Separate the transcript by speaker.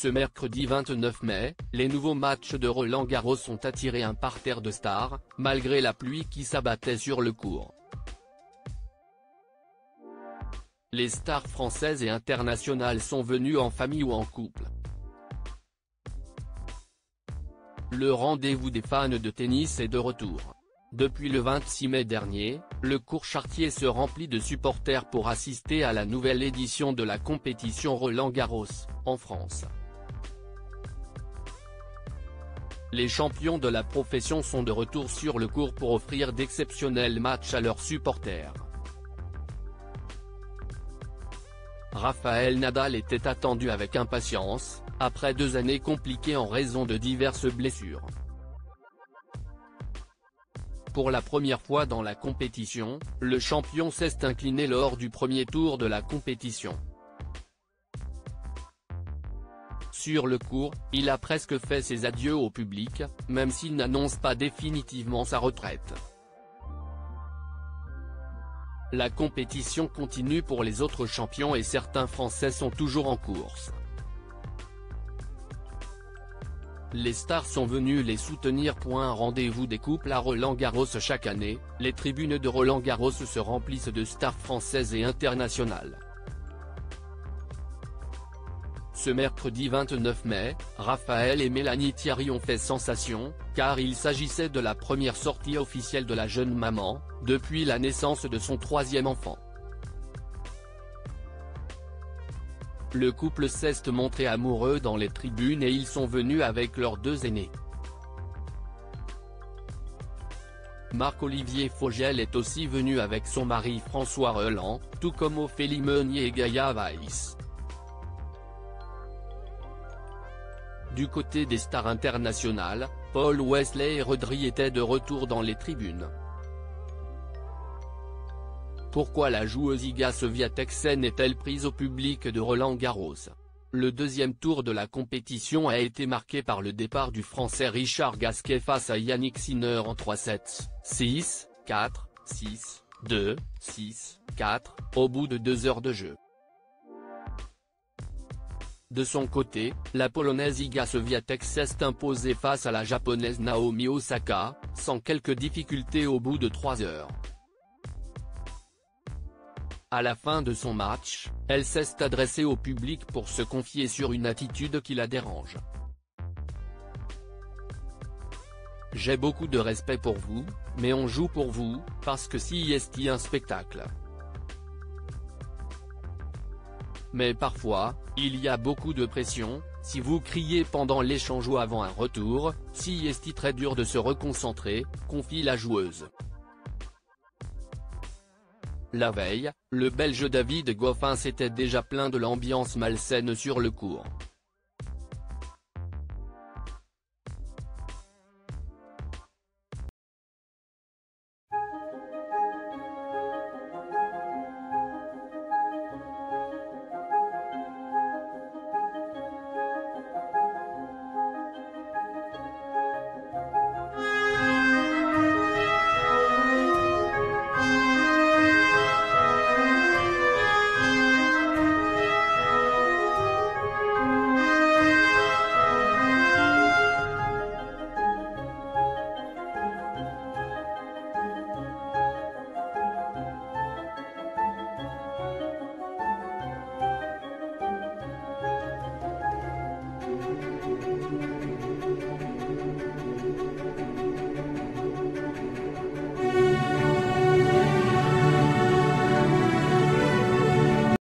Speaker 1: Ce mercredi 29 mai, les nouveaux matchs de Roland-Garros ont attiré un parterre de stars, malgré la pluie qui s'abattait sur le court. Les stars françaises et internationales sont venues en famille ou en couple. Le rendez-vous des fans de tennis est de retour. Depuis le 26 mai dernier, le court Chartier se remplit de supporters pour assister à la nouvelle édition de la compétition Roland-Garros, en France. Les champions de la profession sont de retour sur le court pour offrir d'exceptionnels matchs à leurs supporters. Rafael Nadal était attendu avec impatience, après 2 années compliquées en raison de diverses blessures. Pour la première fois dans la compétition, le champion s'est incliné lors du premier tour de la compétition. Sur le court, il a presque fait ses adieux au public, même s'il n'annonce pas définitivement sa retraite. La compétition continue pour les autres champions et certains Français sont toujours en course. Les stars sont venues les soutenir. Un rendez-vous des couples à Roland-Garros chaque année, les tribunes de Roland-Garros se remplissent de stars françaises et internationales. Ce mercredi 29 mai, Raphaël et Mélanie Thierry ont fait sensation, car il s'agissait de la première sortie officielle de la jeune maman, depuis la naissance de son 3e enfant. Le couple s'est montré amoureux dans les tribunes et ils sont venus avec leurs 2 aînés. Marc-Olivier Fogiel est aussi venu avec son mari François Reland, tout comme Ophélie Meunier et Gaïa Weiss. Du côté des stars internationales, Paul Wesley et Rodri étaient de retour dans les tribunes. Pourquoi la joueuse Iga Swiatek est-elle prise au public de Roland-Garros? Le 2e tour de la compétition a été marqué par le départ du Français Richard Gasquet face à Yannick Sinner en 3-7, 6, 4, 6, 2, 6, 4, au bout de 2 heures de jeu. De son côté, la Polonaise Iga Swiatek s'est imposée face à la Japonaise Naomi Osaka, sans quelques difficultés au bout de 3 heures. À la fin de son match, elle s'est adressée au public pour se confier sur une attitude qui la dérange. « J'ai beaucoup de respect pour vous, mais on joue pour vous, parce que c'est un spectacle. Mais parfois, il y a beaucoup de pression, si vous criez pendant l'échange ou avant un retour, c'est très dur de se reconcentrer », confie la joueuse. La veille, le Belge David Goffin s'était déjà plaint de l'ambiance malsaine sur le court.